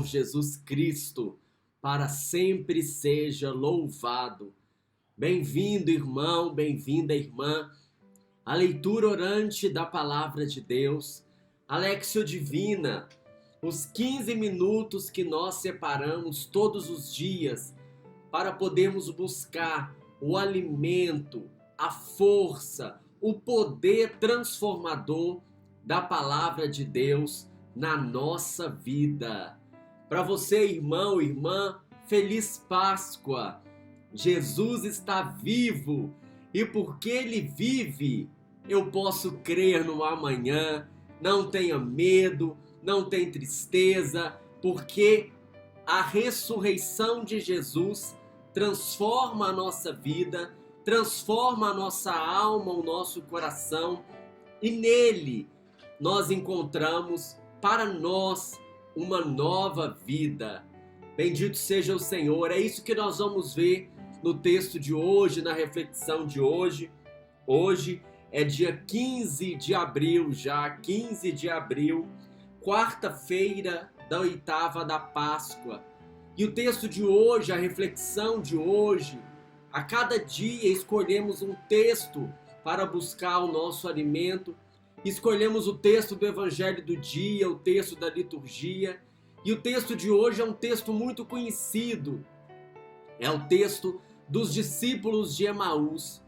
Jesus Cristo, para sempre seja louvado. Bem-vindo, irmão, bem-vinda, irmã, à leitura orante da Palavra de Deus, a Léxio Divina, os 15 minutos que nós separamos todos os dias para podermos buscar o alimento, a força, o poder transformador da Palavra de Deus na nossa vida. Para você, irmão, irmã, feliz Páscoa! Jesus está vivo e porque Ele vive, eu posso crer no amanhã. Não tenha medo, não tenha tristeza, porque a ressurreição de Jesus transforma a nossa vida, transforma a nossa alma, o nosso coração, e nele nós encontramos para nós uma nova vida. Bendito seja o Senhor. É isso que nós vamos ver no texto de hoje, na reflexão de hoje. Hoje é dia 15 de abril, já 15 de abril, quarta-feira da oitava da Páscoa. E o texto de hoje, a reflexão de hoje, a cada dia escolhemos um texto para buscar o nosso alimento. Escolhemos o texto do Evangelho do dia, o texto da liturgia. E o texto de hoje é um texto muito conhecido. É o texto dos discípulos de Emaús.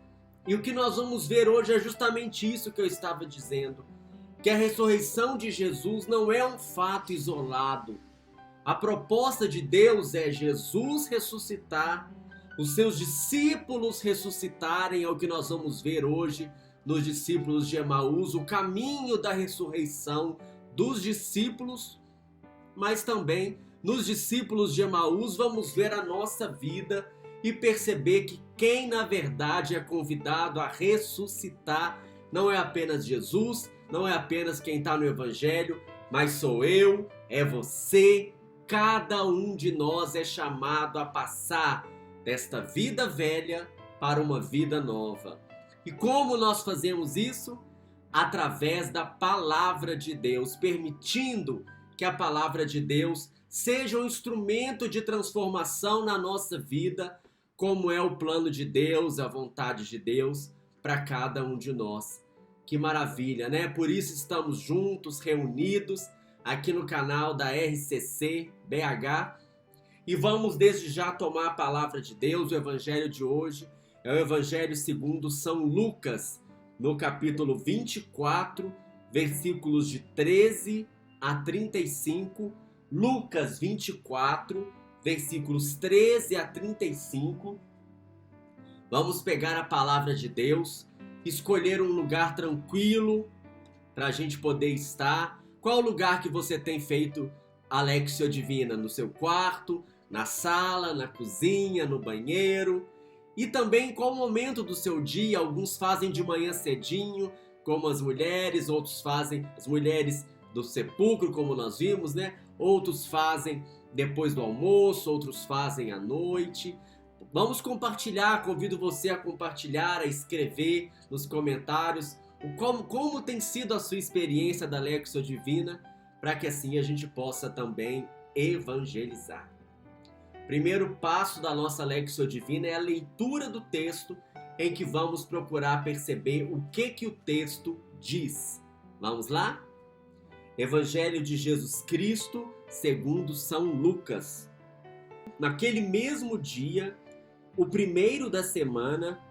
E o que nós vamos ver hoje é justamente isso que eu estava dizendo. Que a ressurreição de Jesus não é um fato isolado. A proposta de Deus é Jesus ressuscitar, os seus discípulos ressuscitarem, é o que nós vamos ver hoje nos discípulos de Emaús, o caminho da ressurreição dos discípulos, mas também nos discípulos de Emaús vamos ver a nossa vida e perceber que quem na verdade é convidado a ressuscitar não é apenas Jesus, não é apenas quem está no Evangelho, mas sou eu, é você, cada um de nós é chamado a passar desta vida velha para uma vida nova. E como nós fazemos isso? Através da Palavra de Deus, permitindo que a Palavra de Deus seja um instrumento de transformação na nossa vida, como é o plano de Deus, a vontade de Deus para cada um de nós. Que maravilha, né? Por isso estamos juntos, reunidos aqui no canal da RCC BH e vamos desde já tomar a Palavra de Deus. O Evangelho de hoje é o Evangelho segundo São Lucas, no capítulo 24, versículos de 13 a 35. Lucas 24, versículos 13 a 35. Vamos pegar a Palavra de Deus, escolher um lugar tranquilo para a gente poder estar. Qual o lugar que você tem feito a Léxio Divina? No seu quarto, na sala, na cozinha, no banheiro? E também qual o momento do seu dia? Alguns fazem de manhã cedinho, como as mulheres, outros fazem as mulheres do sepulcro, como nós vimos, né? Outros fazem depois do almoço, outros fazem à noite. Vamos compartilhar, convido você a compartilhar, a escrever nos comentários como tem sido a sua experiência da Léxio Divina, para que assim a gente possa também evangelizar. Primeiro passo da nossa Léxio Divina é a leitura do texto, em que vamos procurar perceber o que o texto diz. Vamos lá? Evangelho de Jesus Cristo, segundo São Lucas. Naquele mesmo dia, o primeiro da semana,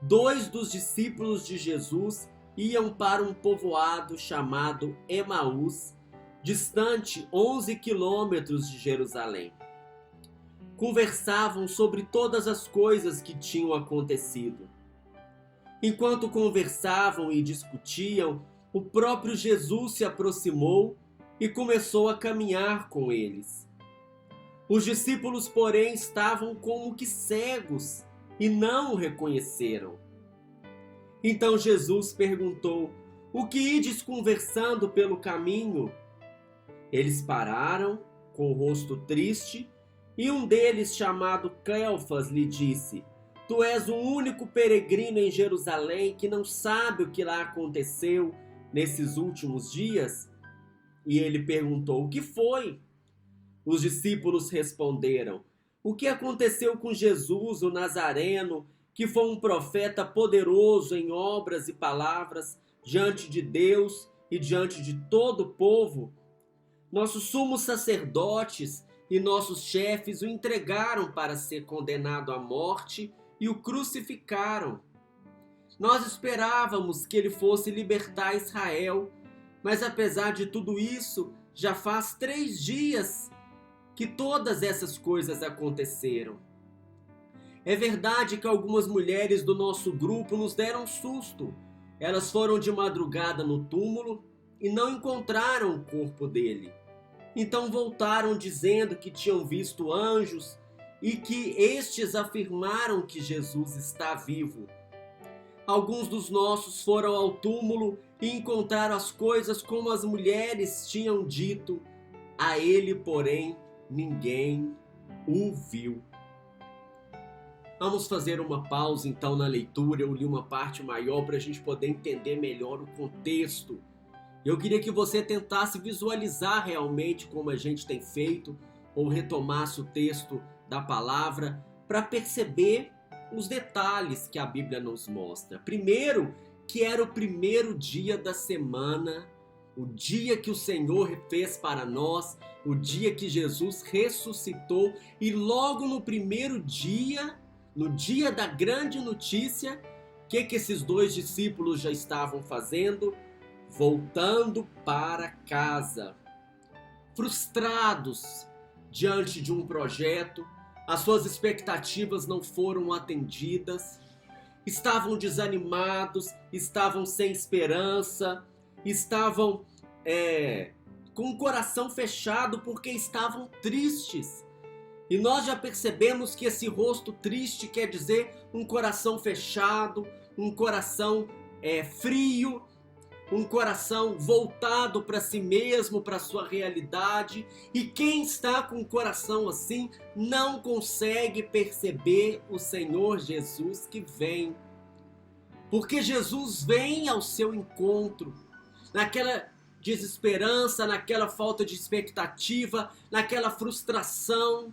2 dos discípulos de Jesus iam para um povoado chamado Emaús, distante 11 quilômetros de Jerusalém. Conversavam sobre todas as coisas que tinham acontecido. Enquanto conversavam e discutiam, o próprio Jesus se aproximou e começou a caminhar com eles. Os discípulos, porém, estavam como que cegos e não o reconheceram. Então Jesus perguntou: "O que ides conversando pelo caminho?" Eles pararam, com o rosto triste, e um deles, chamado Cleofas, lhe disse: "Tu és o único peregrino em Jerusalém que não sabe o que lá aconteceu nesses últimos dias?" E ele perguntou: "O que foi?" Os discípulos responderam: o que aconteceu com Jesus, o Nazareno, que foi um profeta poderoso em obras e palavras diante de Deus e diante de todo o povo? Nossos sumos sacerdotes e nossos chefes o entregaram para ser condenado à morte e o crucificaram. Nós esperávamos que ele fosse libertar Israel, mas apesar de tudo isso, já faz 3 dias que todas essas coisas aconteceram. É verdade que algumas mulheres do nosso grupo nos deram susto. Elas foram de madrugada no túmulo e não encontraram o corpo dele. Então voltaram dizendo que tinham visto anjos e que estes afirmaram que Jesus está vivo. Alguns dos nossos foram ao túmulo e encontraram as coisas como as mulheres tinham dito. A ele, porém, ninguém o viu. Vamos fazer uma pausa então na leitura. Eu li uma parte maior para a gente poder entender melhor o contexto. Eu queria que você tentasse visualizar realmente como a gente tem feito, ou retomasse o texto da palavra para perceber os detalhes que a Bíblia nos mostra. Primeiro, que era o primeiro dia da semana, o dia que o Senhor fez para nós, o dia que Jesus ressuscitou, e logo no primeiro dia, no dia da grande notícia, o que esses 2 discípulos já estavam fazendo? Voltando para casa, frustrados diante de um projeto, as suas expectativas não foram atendidas, estavam desanimados, estavam sem esperança, estavam com o coração fechado porque estavam tristes. E nós já percebemos que esse rosto triste quer dizer um coração fechado, um coração frio, um coração voltado para si mesmo, para sua realidade. E quem está com o coração assim não consegue perceber o Senhor Jesus que vem. Porque Jesus vem ao seu encontro, naquela desesperança, naquela falta de expectativa, naquela frustração.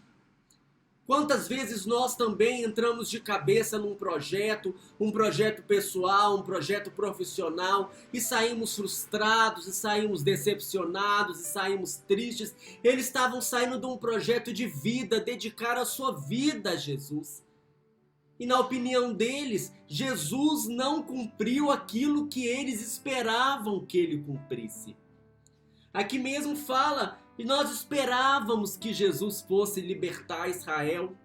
Quantas vezes nós também entramos de cabeça num projeto, um projeto pessoal, um projeto profissional, e saímos frustrados, e saímos decepcionados, e saímos tristes. Eles estavam saindo de um projeto de vida, dedicar a sua vida a Jesus. E na opinião deles, Jesus não cumpriu aquilo que eles esperavam que ele cumprisse. Aqui mesmo fala, e nós esperávamos que Jesus fosse libertar Israel.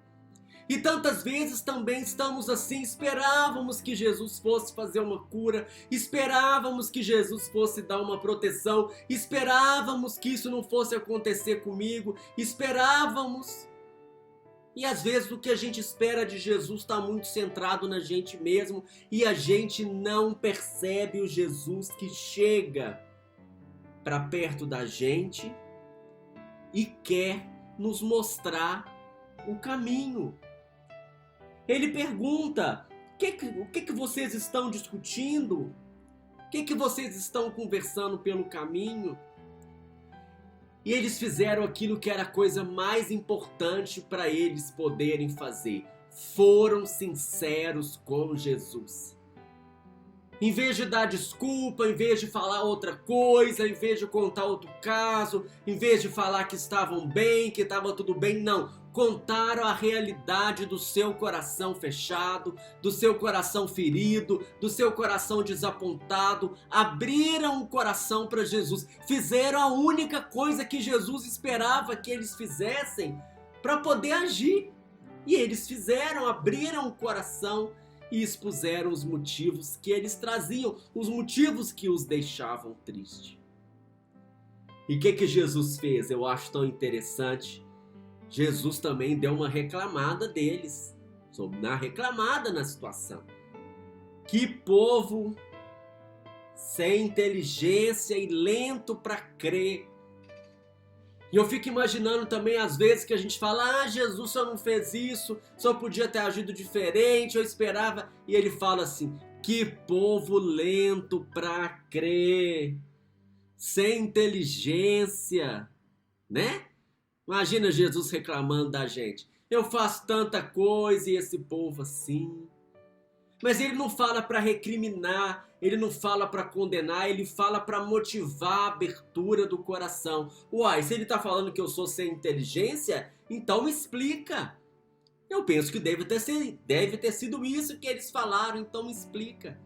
E tantas vezes também estamos assim, esperávamos que Jesus fosse fazer uma cura, esperávamos que Jesus fosse dar uma proteção, esperávamos que isso não fosse acontecer comigo, esperávamos. E às vezes o que a gente espera de Jesus está muito centrado na gente mesmo e a gente não percebe o Jesus que chega para perto da gente e quer nos mostrar o caminho. Ele pergunta: o que vocês estão discutindo? O que vocês estão conversando pelo caminho? E eles fizeram aquilo que era a coisa mais importante para eles poderem fazer. Foram sinceros com Jesus. Em vez de dar desculpa, em vez de falar outra coisa, em vez de contar outro caso, em vez de falar que estavam bem, que estava tudo bem, não. Contaram a realidade do seu coração fechado, do seu coração ferido, do seu coração desapontado. Abriram o coração para Jesus. Fizeram a única coisa que Jesus esperava que eles fizessem para poder agir. E eles fizeram, abriram o coração e expuseram os motivos que eles traziam, os motivos que os deixavam tristes. E o que Jesus fez? Eu acho tão interessante. Jesus também deu uma reclamada deles, reclamada na situação. Que povo sem inteligência e lento para crer. E eu fico imaginando também às vezes que a gente fala: Jesus só não fez isso, só podia ter agido diferente, eu esperava. E ele fala assim: que povo lento para crer, sem inteligência, né? Imagina Jesus reclamando da gente. Eu faço tanta coisa e esse povo assim. Mas ele não fala para recriminar, ele não fala para condenar, ele fala para motivar a abertura do coração. Uai, se ele está falando que eu sou sem inteligência, então me explica. Eu penso que deve ter sido isso que eles falaram, então me explica.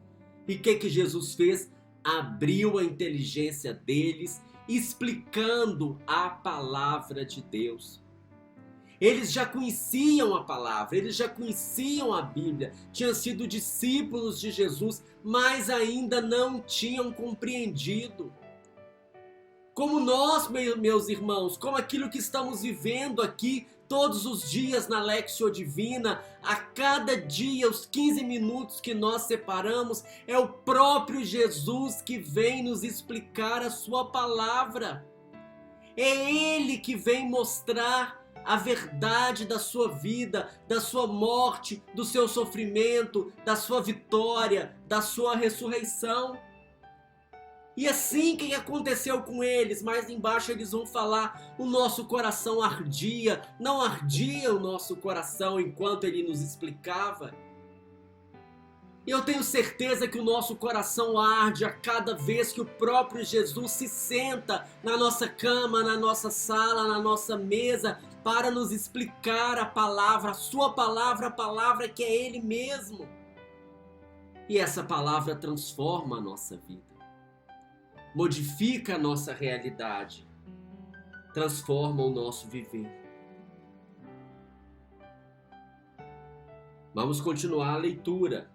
E o que Jesus fez? Abriu a inteligência deles, explicando a palavra de Deus. Eles já conheciam a palavra, eles já conheciam a Bíblia, tinham sido discípulos de Jesus, mas ainda não tinham compreendido. Como nós, meus irmãos, como aquilo que estamos vivendo aqui todos os dias na Lectio Divina, a cada dia, os 15 minutos que nós separamos, é o próprio Jesus que vem nos explicar a sua palavra. É Ele que vem mostrar a verdade da sua vida, da sua morte, do seu sofrimento, da sua vitória, da sua ressurreição. E assim que aconteceu com eles, mais embaixo eles vão falar, o nosso coração ardia, não ardia o nosso coração enquanto ele nos explicava. E eu tenho certeza que o nosso coração arde a cada vez que o próprio Jesus se senta na nossa cama, na nossa sala, na nossa mesa, para nos explicar a palavra, a sua palavra, a palavra que é Ele mesmo. E essa palavra transforma a nossa vida, modifica a nossa realidade, transforma o nosso viver. Vamos continuar a leitura.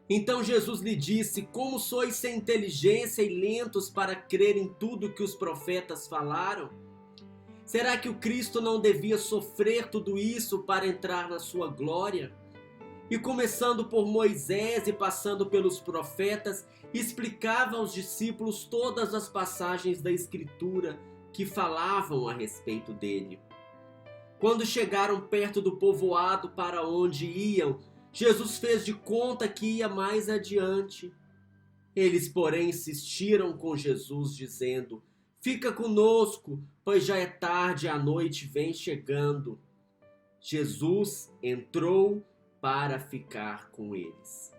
Então Jesus lhe disse: como sois sem inteligência e lentos para crer em tudo que os profetas falaram? Será que o Cristo não devia sofrer tudo isso para entrar na sua glória? E começando por Moisés e passando pelos profetas, explicava aos discípulos todas as passagens da Escritura que falavam a respeito dele. Quando chegaram perto do povoado para onde iam, Jesus fez de conta que ia mais adiante. Eles, porém, insistiram com Jesus, dizendo: fica conosco, pois já é tarde e a noite vem chegando. Jesus entrou para ficar com eles.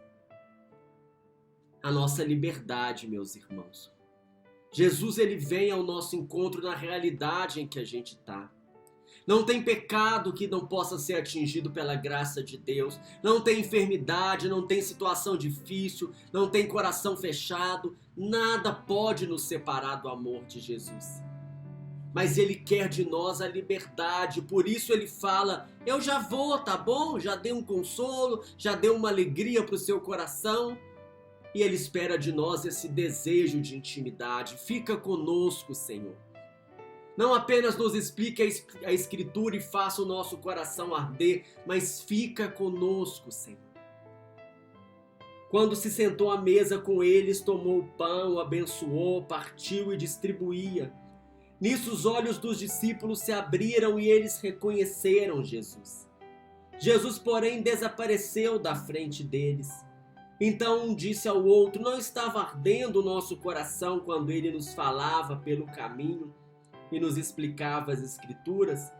A nossa liberdade, meus irmãos. Jesus, ele vem ao nosso encontro na realidade em que a gente está. Não tem pecado que não possa ser atingido pela graça de Deus. Não tem enfermidade, não tem situação difícil, não tem coração fechado. Nada pode nos separar do amor de Jesus. Mas Ele quer de nós a liberdade, por isso Ele fala: eu já vou, tá bom? Já dei um consolo, já dei uma alegria para o seu coração. E Ele espera de nós esse desejo de intimidade. Fica conosco, Senhor. Não apenas nos explique a Escritura e faça o nosso coração arder, mas fica conosco, Senhor. Quando se sentou à mesa com eles, tomou o pão, abençoou, partiu e distribuía. Nisso os olhos dos discípulos se abriram e eles reconheceram Jesus. Jesus, porém, desapareceu da frente deles. Então um disse ao outro: não estava ardendo o nosso coração quando ele nos falava pelo caminho e nos explicava as Escrituras?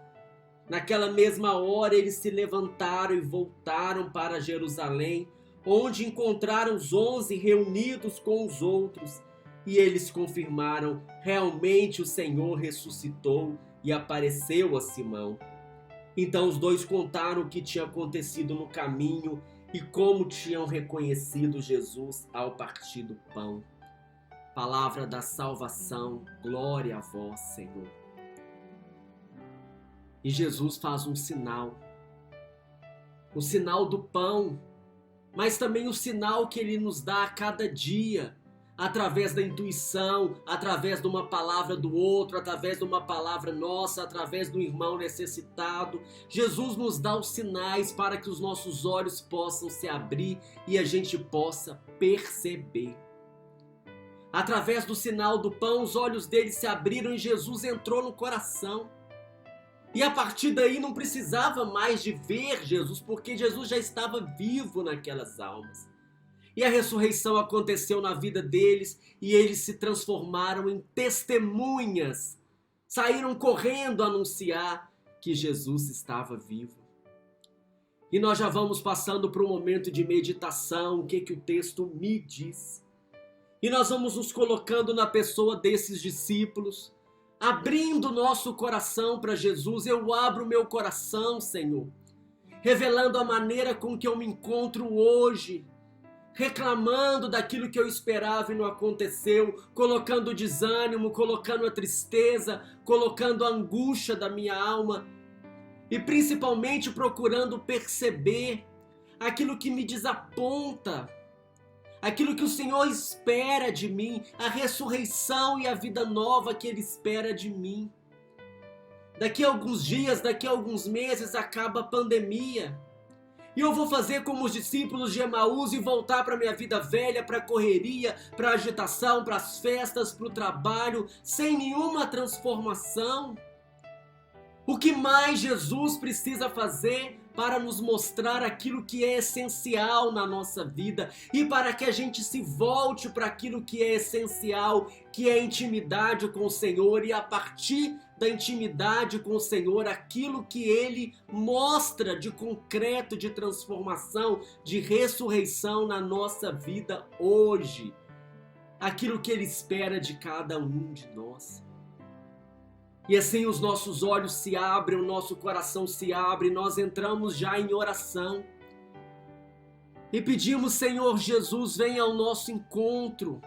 Naquela mesma hora eles se levantaram e voltaram para Jerusalém, onde encontraram os 11 reunidos com os outros. E eles confirmaram: realmente o Senhor ressuscitou e apareceu a Simão. Então os dois contaram o que tinha acontecido no caminho e como tinham reconhecido Jesus ao partir do pão. Palavra da salvação, glória a vós, Senhor. E Jesus faz um sinal. O sinal do pão, mas também o sinal que Ele nos dá a cada dia, através da intuição, através de uma palavra do outro, através de uma palavra nossa, através do irmão necessitado. Jesus nos dá os sinais para que os nossos olhos possam se abrir e a gente possa perceber. Através do sinal do pão, os olhos deles se abriram e Jesus entrou no coração. E a partir daí não precisava mais de ver Jesus, porque Jesus já estava vivo naquelas almas. E a ressurreição aconteceu na vida deles e eles se transformaram em testemunhas saíram correndo anunciar que Jesus estava vivo. E nós já vamos passando para um momento de meditação, o que o texto me diz. E nós vamos nos colocando na pessoa desses discípulos, abrindo nosso coração para Jesus. Eu abro meu coração, Senhor, revelando a maneira com que eu me encontro hoje, reclamando daquilo que eu esperava e não aconteceu, colocando desânimo, colocando a tristeza, colocando a angústia da minha alma e principalmente procurando perceber aquilo que me desaponta, aquilo que o Senhor espera de mim, a ressurreição e a vida nova que Ele espera de mim. Daqui a alguns dias, daqui a alguns meses acaba a pandemia. E eu vou fazer como os discípulos de Emaús e voltar para a minha vida velha, para a correria, para a agitação, para as festas, para o trabalho, sem nenhuma transformação. O que mais Jesus precisa fazer para nos mostrar aquilo que é essencial na nossa vida e para que a gente se volte para aquilo que é essencial, que é a intimidade com o Senhor, e a partir da intimidade com o Senhor, aquilo que Ele mostra de concreto, de transformação, de ressurreição na nossa vida hoje, aquilo que Ele espera de cada um de nós. E assim os nossos olhos se abrem, o nosso coração se abre, nós entramos já em oração e pedimos: Senhor Jesus, venha ao nosso encontro.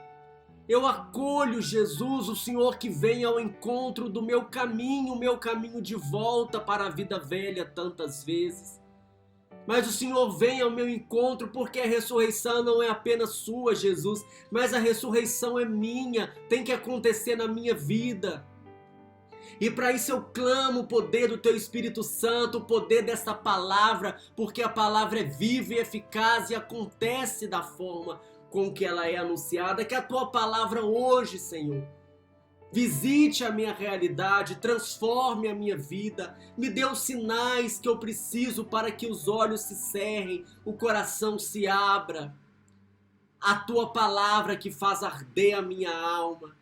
Eu acolho, Jesus, o Senhor que vem ao encontro do meu caminho de volta para a vida velha tantas vezes. Mas o Senhor vem ao meu encontro porque a ressurreição não é apenas sua, Jesus, mas a ressurreição é minha, tem que acontecer na minha vida. E para isso eu clamo o poder do Teu Espírito Santo, o poder dessa palavra, porque a palavra é viva e eficaz e acontece da forma com que ela é anunciada. Que a Tua palavra hoje, Senhor, visite a minha realidade, transforme a minha vida, me dê os sinais que eu preciso para que os olhos se cerrem, o coração se abra. A Tua palavra que faz arder a minha alma.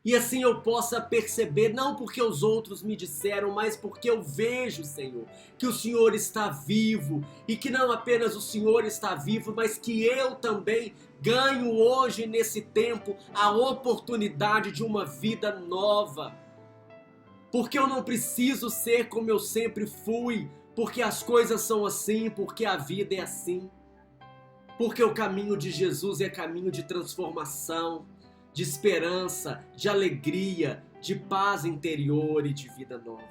E assim eu possa perceber, não porque os outros me disseram, mas porque eu vejo, Senhor, que o Senhor está vivo. E que não apenas o Senhor está vivo, mas que eu também ganho hoje, nesse tempo, a oportunidade de uma vida nova. Porque eu não preciso ser como eu sempre fui, porque as coisas são assim, porque a vida é assim. Porque o caminho de Jesus é caminho de transformação, de esperança, de alegria, de paz interior e de vida nova.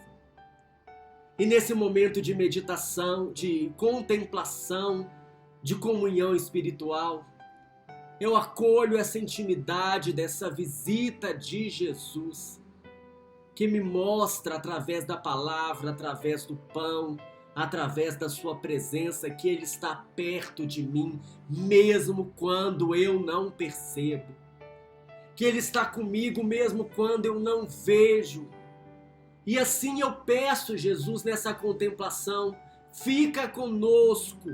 E nesse momento de meditação, de contemplação, de comunhão espiritual, eu acolho essa intimidade dessa visita de Jesus, que me mostra através da palavra, através do pão, através da sua presença, que Ele está perto de mim, mesmo quando eu não percebo. Que Ele está comigo mesmo quando eu não vejo. E assim eu peço, Jesus, nessa contemplação, fica conosco,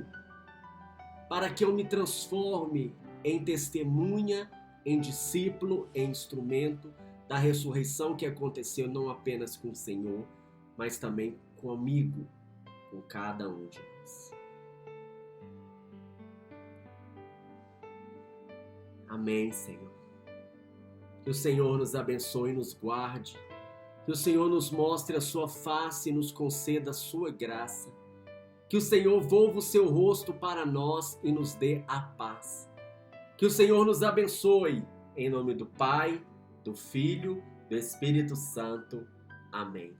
para que eu me transforme em testemunha, em discípulo, em instrumento da ressurreição que aconteceu não apenas com o Senhor, mas também comigo, com cada um de nós. Amém, Senhor. Que o Senhor nos abençoe e nos guarde. Que o Senhor nos mostre a sua face e nos conceda a sua graça. Que o Senhor volva o seu rosto para nós e nos dê a paz. Que o Senhor nos abençoe. Em nome do Pai, do Filho, do Espírito Santo. Amém.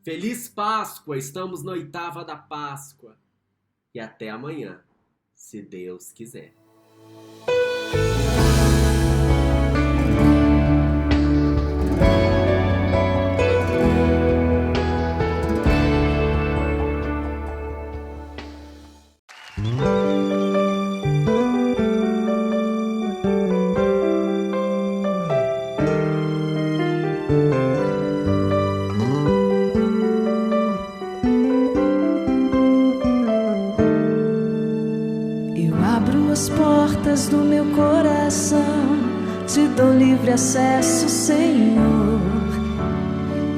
Feliz Páscoa! Estamos na 8ª da Páscoa. E até amanhã, se Deus quiser. As portas do meu coração, te dou livre acesso, Senhor.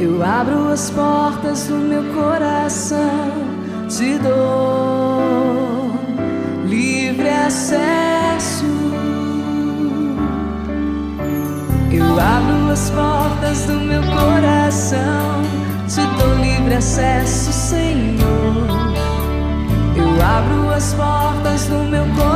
Eu abro as portas do meu coração, te dou livre acesso. Eu abro as portas do meu coração, te dou livre acesso, Senhor. Eu abro as portas do meu coração,